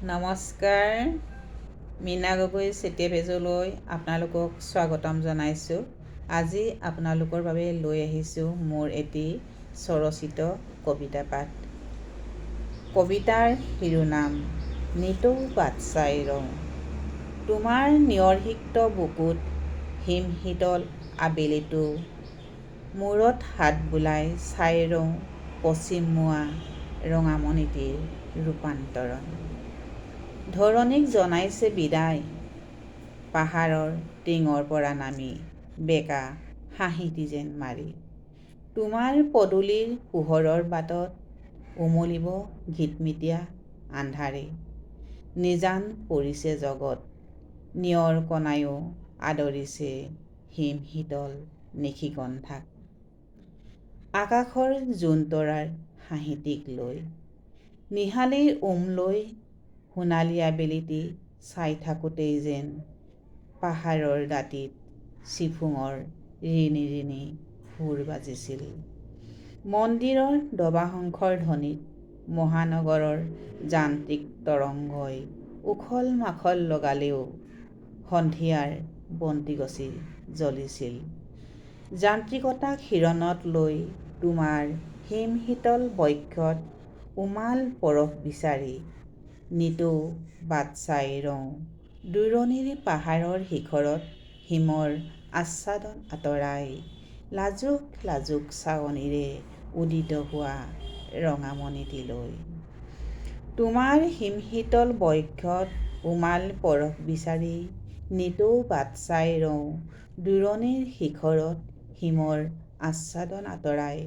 নমস্কাৰ, মীনা গগৈ চেতিয়া পেজলৈ আপোনালোকক স্বাগতম জনাইছোঁ। আজি আপোনালোকৰ বাবে লৈ আহিছোঁ মোৰ এটি স্বৰচিত কবিতা পাঠ। কবিতাৰ শিৰোনাম নিতৌ বাট চাই ৰওঁ, তোমাৰ নিয়ৰসিক্ত বুকুত হিম শীতল আবেলিতো, মূৰত হাত বুলাই চাই ৰওঁ পশ্চিমমুৱা ৰঙামণিটিৰ ৰূপান্তৰণ। ধৰণীক জনাইছে বিদায়, পাহাৰৰ টিঙৰ পৰা নামি বেকা হাঁহিটি যেন মাৰি, তোমাৰ পদূলিৰ পোহৰৰ বাটত উমলিব ঘিতমিতীয়া আন্ধাৰে। নিজান পৰিছে জগত, নিয়ৰ কণায়ো আদৰিছে হিম শীতল নিশিকণ্ঠাক। আকাশৰ জোন তৰাৰ হাঁহিটিক লৈ, নিশালিৰ লৈ সোণালী আবেলিটি চাই থাকোঁতেই যেন পাহাৰৰ দাঁতিত চিফুঙৰ ৰিণি ৰিণি সুৰ বাজিছিল। মন্দিৰৰ দবাশংখৰ ধ্বনিত মহানগৰৰ যান্ত্ৰিক তৰংগই উখল মাখল লগালেও সন্ধিয়াৰ বন্তিগছি জ্বলিছিল। যান্ত্ৰিকতাক শিৰণত লৈ তোমাৰ হিম শীতল বক্ষত উমাল পৰশ বিচাৰি নিতৌ বাট চাই ৰওঁ, দূৰণিৰ পাহাৰৰ শিখৰত হিমৰ আচ্ছাদন আঁতৰাই, লাজুক লাজুক চাৱনিৰে উদিত হোৱা ৰঙামণিটিলৈ। তোমাৰ হিম শীতল বক্ষত উমাল পৰশ বিচাৰি নিতৌ বাট চাই ৰওঁ, দূৰণিৰ শিখৰত হিমৰ আচ্ছাদন আঁতৰাই,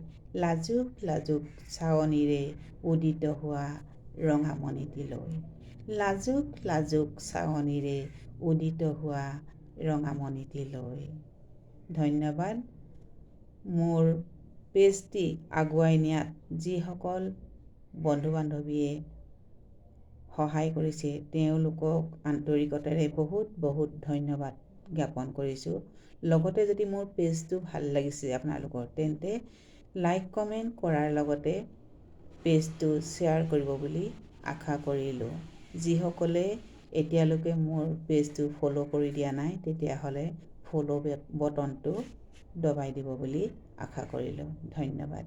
লাজুক লাজুক চাৱনিৰে উদিত হোৱা ৰঙামণিটিলৈ। লাজুক লাজুক চাৱনিৰে উদিত হোৱা ৰঙামণিটিলৈ। ধন্যবাদ। মোৰ পেজটি আগুৱাই নিয়াত যিসকল বন্ধু বান্ধৱীয়ে সহায় কৰিছে তেওঁলোকক আন্তৰিকতাৰে বহুত বহুত ধন্যবাদ জ্ঞাপন কৰিছোঁ। লগতে যদি মোৰ পেজটো ভাল লাগিছে আপোনালোকৰ, তেন্তে লাইক কমেণ্ট কৰাৰ লগতে পেজটো শ্বেয়াৰ কৰিব বুলি আশা কৰিলোঁ। যিসকলে এতিয়ালৈকে মোৰ পেজটো ফ'ল' কৰি দিয়া নাই, তেতিয়াহ'লে ফ'ল' বটনটো দবাই দিব বুলি আশা কৰিলোঁ। ধন্যবাদ।